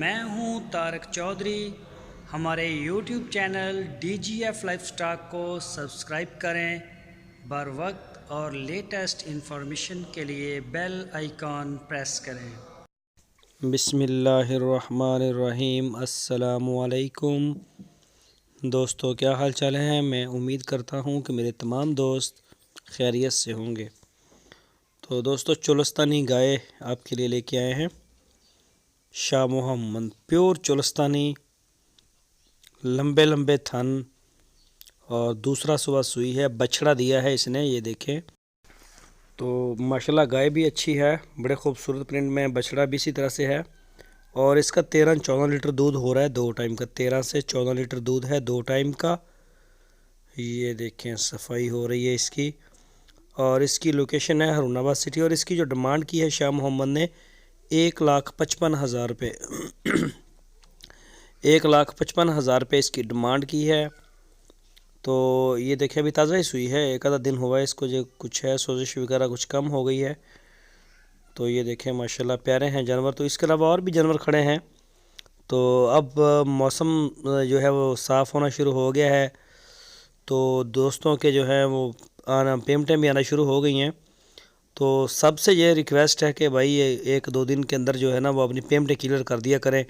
میں ہوں طارق چودھری۔ ہمارے YouTube channel DGF life stock کو سبسکرائب کریں، بر وقت اور لیٹسٹ انفارمیشن کے لیے بیل آئیکن پریس کریں۔ بسم اللہ الرحمن الرحیم۔ السلام علیکم دوستو، کیا حال چال ہیں؟ میں امید کرتا ہوں کہ میرے تمام دوست خیریت سے ہوں گے۔ تو دوستو، چولستانی گائے آپ کے لیے لے کے آئے ہیں، شاہ محمد پیور چولستانی، لمبے لمبے تھن اور دوسرا صبح سوئی ہے، بچھڑا دیا ہے اس نے، یہ دیکھیں۔ تو ماشاءاللہ گائے بھی اچھی ہے، بڑے خوبصورت پرنٹ میں، بچھڑا بھی اسی طرح سے ہے، اور اس کا 13-14 لیٹر دودھ ہو رہا ہے 2 ٹائم کا، 13 سے 14 لیٹر دودھ ہے 2 ٹائم کا۔ یہ دیکھیں صفائی ہو رہی ہے اس کی، اور اس کی لوکیشن ہے ہارون آباد سٹی، اور اس کی جو ڈیمانڈ کی ہے شاہ محمد نے 1,55,000 روپے 1,55,000 روپے اس کی ڈیمانڈ کی ہے۔ تو یہ دیکھیں ابھی تازہ ہی سوئی ہے، ایک آدھا دن ہوا ہے اس کو، جو کچھ ہے سوزش وغیرہ کچھ کم ہو گئی ہے۔ تو یہ دیکھیں ماشاءاللہ پیارے ہیں جانور۔ تو اس کے علاوہ اور بھی جانور کھڑے ہیں۔ تو اب موسم جو ہے وہ صاف ہونا شروع ہو گیا ہے، تو دوستوں کے جو ہے وہ پیمنٹیں بھی آنا شروع ہو گئی ہیں۔ تو سب سے یہ ریکویسٹ ہے کہ بھائی 1-2 دن کے اندر جو ہے نا وہ اپنی پیمنٹیں کلیئر کر دیا کریں،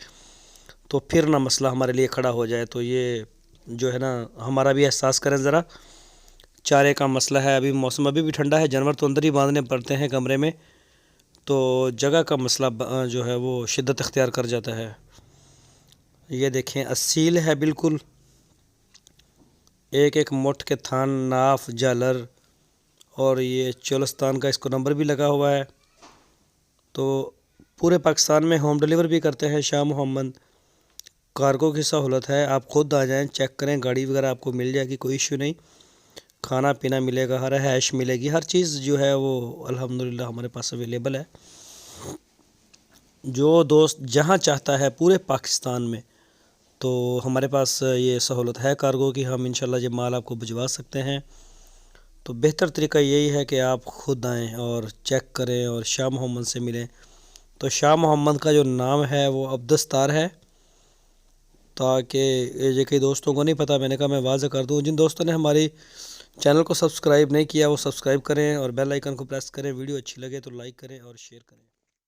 تو پھر نہ مسئلہ ہمارے لیے کھڑا ہو جائے۔ تو یہ جو ہے نا ہمارا بھی احساس کریں ذرا، چارے کا مسئلہ ہے، ابھی موسم ابھی بھی ٹھنڈا ہے، جانور تو اندر ہی باندھنے پڑتے ہیں کمرے میں، تو جگہ کا مسئلہ جو ہے وہ شدت اختیار کر جاتا ہے۔ یہ دیکھیں اصیل ہے بالکل، ایک مٹھ کے تھان، ناف، جالر، اور یہ چولستان کا اس کو نمبر بھی لگا ہوا ہے۔ تو پورے پاکستان میں ہوم ڈیلیور بھی کرتے ہیں شاہ محمد، کارگو کی سہولت ہے، آپ خود آ جائیں، چیک کریں، گاڑی وغیرہ آپ کو مل جائے گی، کوئی ایشو نہیں، کھانا پینا ملے گا، رہائش ملے گی، ہر چیز جو ہے وہ الحمدللہ ہمارے پاس اویلیبل ہے۔ جو دوست جہاں چاہتا ہے پورے پاکستان میں، تو ہمارے پاس یہ سہولت ہے کارگو کی، ہم انشاءاللہ یہ مال آپ کو بھجوا سکتے ہیں۔ تو بہتر طریقہ یہی ہے کہ آپ خود آئیں اور چیک کریں اور شاہ محمد سے ملیں۔ تو شاہ محمد کا جو نام ہے وہ عبدالستار ہے، تاکہ یہ کئی دوستوں کو نہیں پتہ، میں نے کہا میں واضح کر دوں۔ جن دوستوں نے ہماری چینل کو سبسکرائب نہیں کیا وہ سبسکرائب کریں اور بیل آئیکن کو پریس کریں، ویڈیو اچھی لگے تو لائک کریں اور شیئر کریں۔